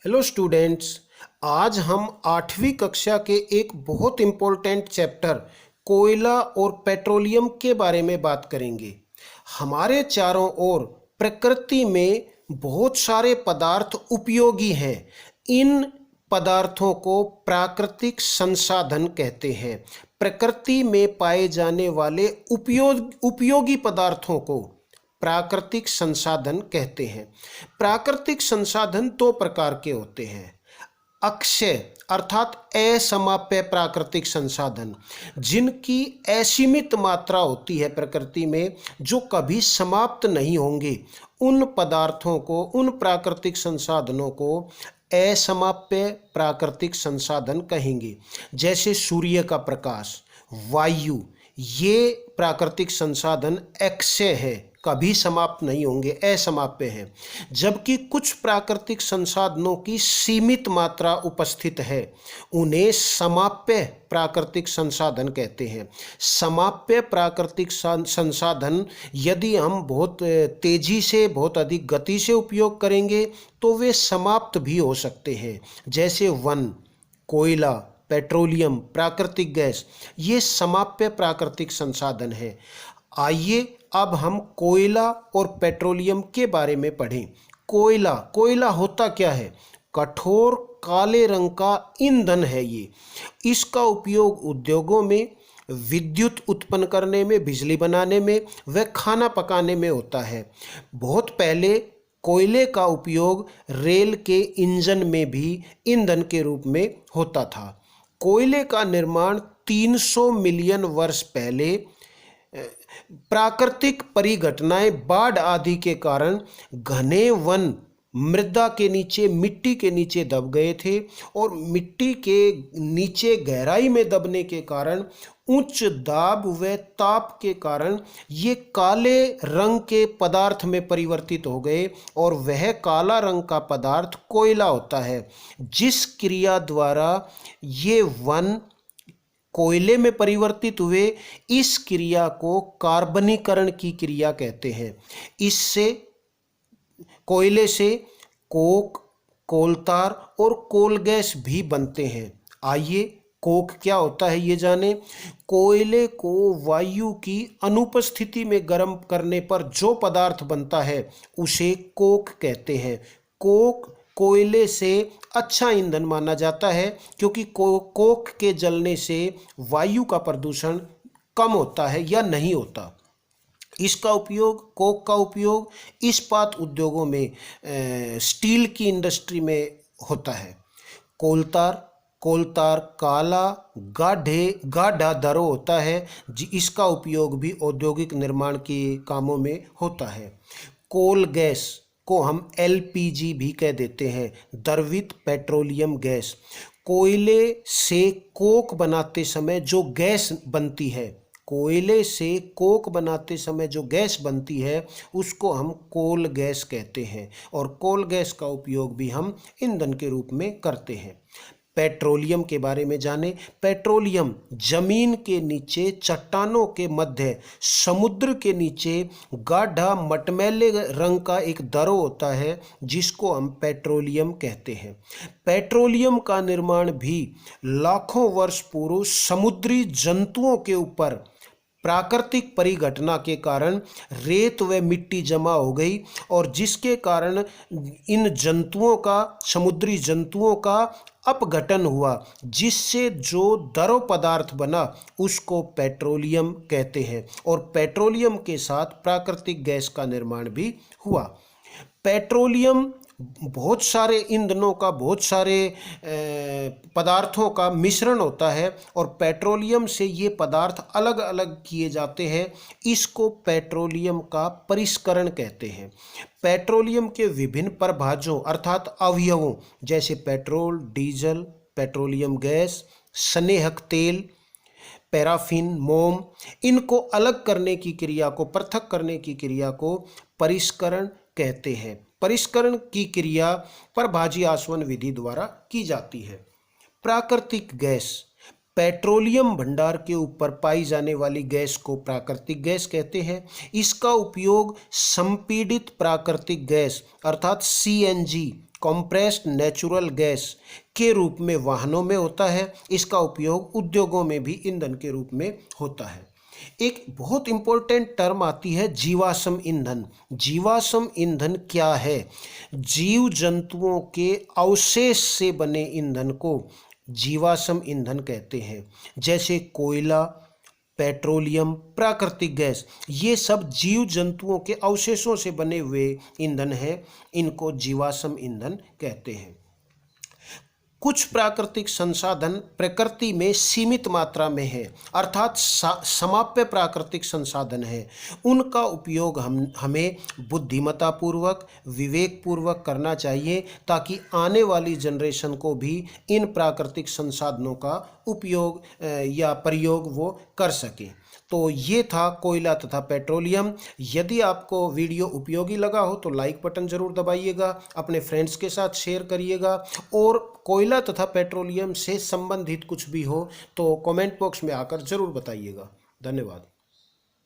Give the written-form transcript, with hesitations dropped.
Hello students. आज हम 8वीं कक्षा के एक बहुत इम्पोर्टेंट चैप्टर कोयला और पेट्रोलियम के बारे में बात करेंगे। हमारे चारों ओर प्रकृति में बहुत सारे पदार्थ उपयोगी हैं। इन पदार्थों को प्राकृतिक संसाधन कहते हैं। प्रकृति में पाए जाने वाले उपयोगी पदार्थों को प्राकृतिक संसाधन कहते हैं। प्राकृतिक संसाधन दो प्रकार के होते हैं। अक्षय अर्थात असमाप्य प्राकृतिक संसाधन, जिनकी असीमित मात्रा होती है प्रकृति में, जो कभी समाप्त नहीं होंगे। उन पदार्थों को, उन प्राकृतिक संसाधनों को असमाप्य प्राकृतिक संसाधन कहेंगे। जैसे सूर्य का प्रकाश, वायु, ये प्राकृतिक संसाधन अक्षय है, कभी समाप्त नहीं होंगे, असमाप्य हैं। जबकि कुछ प्राकृतिक संसाधनों की सीमित मात्रा उपस्थित है, उन्हें समाप्य प्राकृतिक संसाधन कहते हैं। समाप्य प्राकृतिक संसाधन यदि हम बहुत तेजी से, बहुत अधिक गति से उपयोग करेंगे तो वे समाप्त भी हो सकते हैं। जैसे वन, कोयला, पेट्रोलियम, प्राकृतिक गैस, ये समाप्य प्राकृतिक संसाधन है। आइए अब हम कोयला और पेट्रोलियम के बारे में पढ़ें। कोयला होता क्या है? कठोर काले रंग का ईंधन है ये। इसका उपयोग उद्योगों में, विद्युत उत्पन्न करने में, बिजली बनाने में व खाना पकाने में होता है। बहुत पहले कोयले का उपयोग रेल के इंजन में भी ईंधन के रूप में होता था। कोयले का निर्माण 300 मिलियन वर्ष पहले प्राकृतिक परिघटनाएं, बाढ़ आदि के कारण घने वन मृदा के नीचे, मिट्टी के नीचे दब गए थे, और मिट्टी के नीचे गहराई में दबने के कारण, उच्च दाब व ताप के कारण ये काले रंग के पदार्थ में परिवर्तित हो गए, और वह काला रंग का पदार्थ कोयला होता है। जिस क्रिया द्वारा ये वन कोयले में परिवर्तित हुए, इस क्रिया को कार्बनीकरण की क्रिया कहते हैं। इससे, कोयले से कोक, कोलतार और कोल गैस भी बनते हैं। आइए कोक क्या होता है ये जानें। कोयले को वायु की अनुपस्थिति में गर्म करने पर जो पदार्थ बनता है उसे कोक कहते हैं। कोक कोयले से अच्छा ईंधन माना जाता है, क्योंकि कोक के जलने से वायु का प्रदूषण कम होता है या नहीं होता। इसका उपयोग, कोक का उपयोग इस्पात उद्योगों में, स्टील की इंडस्ट्री में होता है। कोलतार काला गाढ़ा दरो होता है, इसका उपयोग भी औद्योगिक निर्माण के कामों में होता है। कोल गैस को हम एलपीजी भी कह देते हैं, द्रवित पेट्रोलियम गैस। कोयले से कोक बनाते समय जो गैस बनती है, कोयले से कोक बनाते समय जो गैस बनती है, उसको हम कोल गैस कहते हैं, और कोल गैस का उपयोग भी हम ईंधन के रूप में करते हैं। पेट्रोलियम के बारे में जानें। पेट्रोलियम जमीन के नीचे, चट्टानों के मध्य, समुद्र के नीचे गाढ़ा मटमैले रंग का एक दरो होता है, जिसको हम पेट्रोलियम कहते हैं। पेट्रोलियम का निर्माण भी लाखों वर्ष पूर्व समुद्री जंतुओं के ऊपर प्राकृतिक परिघटना के कारण रेत व मिट्टी जमा हो गई, और जिसके कारण इन जंतुओं का, समुद्री जंतुओं का अपघटन हुआ, जिससे जो द्रव पदार्थ बना उसको पेट्रोलियम कहते हैं, और पेट्रोलियम के साथ प्राकृतिक गैस का निर्माण भी हुआ। पेट्रोलियम बहुत सारे ईंधनों का, बहुत सारे पदार्थों का मिश्रण होता है, और पेट्रोलियम से ये पदार्थ अलग अलग किए जाते हैं। इसको पेट्रोलियम का परिष्करण कहते हैं। पेट्रोलियम के विभिन्न प्रभाजों अर्थात अवयवों, जैसे पेट्रोल, डीजल, पेट्रोलियम गैस, स्नेहक तेल, पैराफिन, मोम, इनको अलग करने की क्रिया को, पृथक करने की क्रिया को परिष्करण कहते हैं। परिष्करण की क्रिया परभाजी आसवन विधि द्वारा की जाती है। प्राकृतिक गैस, पेट्रोलियम भंडार के ऊपर पाई जाने वाली गैस को प्राकृतिक गैस कहते हैं। इसका उपयोग संपीड़ित प्राकृतिक गैस अर्थात सीएनजी कॉम्प्रेस्ड नेचुरल गैस के रूप में वाहनों में होता है। इसका उपयोग उद्योगों में भी ईंधन के रूप में होता है। एक बहुत इंपॉर्टेंट टर्म आती है जीवाश्म ईंधन। जीवाश्म ईंधन क्या है? जीव जंतुओं के अवशेष से बने ईंधन को जीवाश्म ईंधन कहते हैं। जैसे कोयला, पेट्रोलियम, प्राकृतिक गैस, ये सब जीव जंतुओं के अवशेषों से बने हुए ईंधन हैं। इनको जीवाश्म ईंधन कहते हैं। कुछ प्राकृतिक संसाधन प्रकृति में सीमित मात्रा में है, अर्थात समाप्य प्राकृतिक संसाधन है। उनका उपयोग हमें बुद्धिमत्तापूर्वक, विवेकपूर्वक करना चाहिए, ताकि आने वाली जनरेशन को भी इन प्राकृतिक संसाधनों का उपयोग या प्रयोग वो कर सकें। तो ये था कोयला तथा पेट्रोलियम। यदि आपको वीडियो उपयोगी लगा हो तो लाइक बटन ज़रूर दबाइएगा, अपने फ्रेंड्स के साथ शेयर करिएगा, और कोयला तथा पेट्रोलियम से संबंधित कुछ भी हो तो कमेंट बॉक्स में आकर ज़रूर बताइएगा। धन्यवाद।